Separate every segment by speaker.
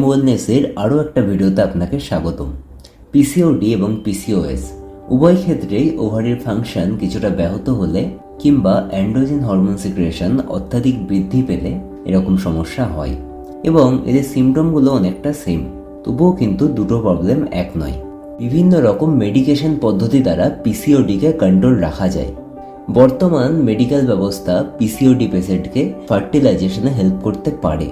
Speaker 1: ওয়েলনেসের আরও একটা ভিডিওতে আপনাকে স্বাগতম। পিসিওডি এবং পিসিওএস উভয় ক্ষেত্রেই ওভারির ফাংশন কিছুটা ব্যাহত হলে কিংবা অ্যান্ড্রোজেন হরমোন সিক্রেশন অত্যাধিক বৃদ্ধি পেলে এরকম সমস্যা হয় এবং এদের সিমটমগুলো অনেকটা সেম, তবুও কিন্তু দুটো প্রবলেম এক নয়। বিভিন্ন রকম মেডিকেশন পদ্ধতি দ্বারা পিসিওডিকে কন্ট্রোল রাখা যায়। বর্তমান মেডিকেল ব্যবস্থা পিসিওডি পেশেন্টকে ফার্টিলাইজেশনে হেল্প করতে পারে,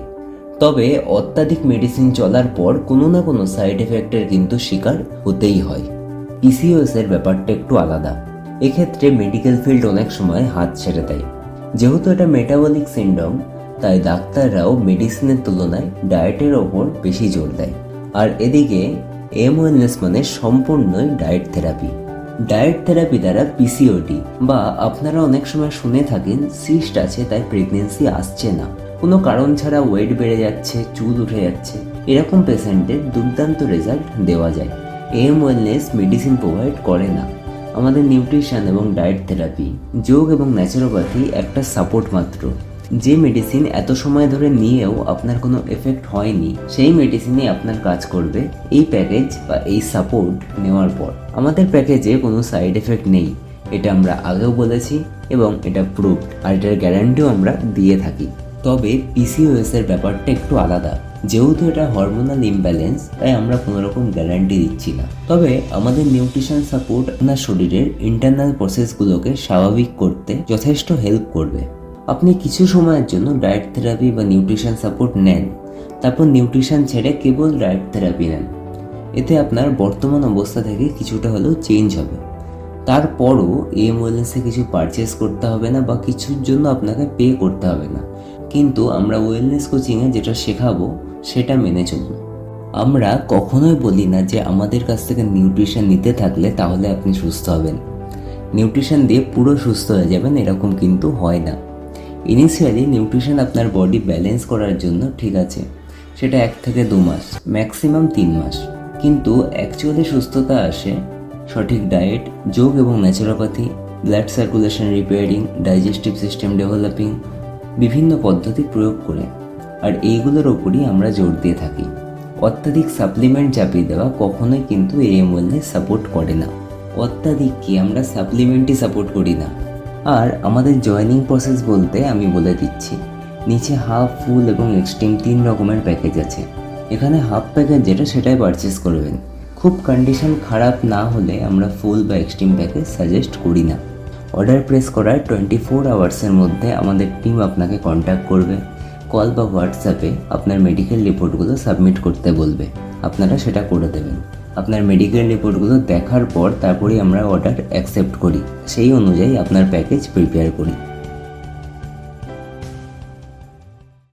Speaker 1: তবে অত্যাধিক মেডিসিন চলার পর কোনো না কোনো সাইড এফেক্টের কিন্তু শিকার হতেই হয়। পিসিওএস এর ব্যাপারটা একটু আলাদা। এক্ষেত্রে মেডিকেল ফিল্ড অনেক সময় হাত ছেড়ে দেয়। যেহেতু এটা মেটাবলিক সিনড্রোম, তাই ডাক্তাররাও মেডিসিনের তুলনায় ডায়েটের ওপর বেশি জোর দেয়। আর এদিকে ওয়েলনেস মানে সম্পূর্ণই ডায়েট থেরাপি। ডায়েট থেরাপি দ্বারা পিসিওডি বা আপনারা অনেক সময় শুনে থাকেন সিস্ট আছে তাই প্রেগনেন্সি আসছে না, কোনো কারণ ছাড়া ওয়েট বেড়ে যাচ্ছে, চুল উঠে যাচ্ছে, এরকম পেশেন্টের দুর্দান্ত রেজাল্ট দেওয়া যায়। ওয়েলনেস মেডিসিন প্রোভাইড করে না। আমাদের নিউট্রিশন এবং ডায়েট থেরাপি, যোগ এবং ন্যাচুরোপ্যাথি একটা সাপোর্ট মাত্র। যে মেডিসিন এত সময় ধরে নিয়েও আপনার কোনো এফেক্ট হয়নি, সেই মেডিসিনই আপনার কাজ করবে এই প্যাকেজ বা এই সাপোর্ট নেওয়ার পর। আমাদের প্যাকেজে কোনো সাইড এফেক্ট নেই, এটা আমরা আগেও বলেছি এবং এটা প্রুভড, আর এটার গ্যারান্টিও আমরা দিয়ে থাকি। তবে পিসিওএস এর ব্যাপারটা একটু আলাদা। যেহেতু এটা হরমোনাল ইমব্যালেন্স, তাই আমরা কোনো রকম গ্যারান্টি দিচ্ছি না। তবে আমাদের নিউট্রিশন সাপোর্ট আপনার শরীরের ইন্টারনাল প্রসেসগুলোকে স্বাভাবিক করতে যথেষ্ট হেল্প করবে। আপনি কিছু সময়ের জন্য ডায়েট থেরাপি বা নিউট্রিশন সাপোর্ট নেন, তারপর নিউট্রিশন ছেড়ে কেবল ডায়েট থেরাপি নেন। এতে আপনার বর্তমান অবস্থা থেকে কিছুটা হলেও চেঞ্জ হবে। তারপরও ওয়েলনেসে কিছু পারচেস করতে হবে না বা কিছুর জন্য আপনাকে পে করতে হবে না। কিন্তু আমরা ওয়েলনেস কোচিংয়ে যেটা শেখাবো সেটা মেনে চলুন। আমরা কখনোই বলি না যে আমাদের কাছ থেকে নিউট্রিশন নিতে থাকলে তাহলে আপনি সুস্থ হবেন, নিউট্রিশন দিয়ে পুরো সুস্থ হয়ে যাবেন, এরকম কিন্তু হয় না। ইনিশিয়ালি নিউট্রিশন আপনার বডি ব্যালেন্স করার জন্য ঠিক আছে, সেটা 1 থেকে 2 মাস, ম্যাক্সিমাম 3 মাস। কিন্তু অ্যাকচুয়ালি সুস্থতা আসে সঠিক ডায়েট, যোগ এবং naturopathy, blood circulation repairing, digestive system developing, বিভিন্ন পদ্ধতি প্রয়োগ করে। আর এইগুলোর ওপরই আমরা জোর দিয়ে থাকি। অত্যাধিক সাপ্লিমেন্ট চাপিয়ে দেওয়া কখনোই কিন্তু ওয়েলনেস সাপোর্ট করে না। অত্যাধিক কি, আমরা সাপ্লিমেন্টই সাপোর্ট করি না। আর আমাদের জয়েনিং প্রসেস বলতে আমি বলে দিচ্ছি, নিচে হাফ, ফুল এবং এক্সট্রিম 3 রকমের প্যাকেজ আছে। এখানে হাফ প্যাকেজ যেটা সেটাই পারচেস করবেন। খুব কন্ডিশন খারাপ না হলে আমরা ফুল বা এক্সট্রিম প্যাকেজ সাজেস্ট করি না। অর্ডার প্রেস করার 24 আওয়ার্সের মধ্যে আমাদের টিম আপনাকে কন্ট্যাক্ট করবে। কল বা হোয়াটসঅ্যাপে আপনার মেডিকেল রিপোর্টগুলো সাবমিট করতে বলবে, আপনারা সেটা করে দেবেন। আপনার মেডিকেল রিপোর্টগুলো দেখার পর তারপরেই আমরা অর্ডার অ্যাকসেপ্ট করি, সেই অনুযায়ী আপনার প্যাকেজ প্রিপেয়ার করি।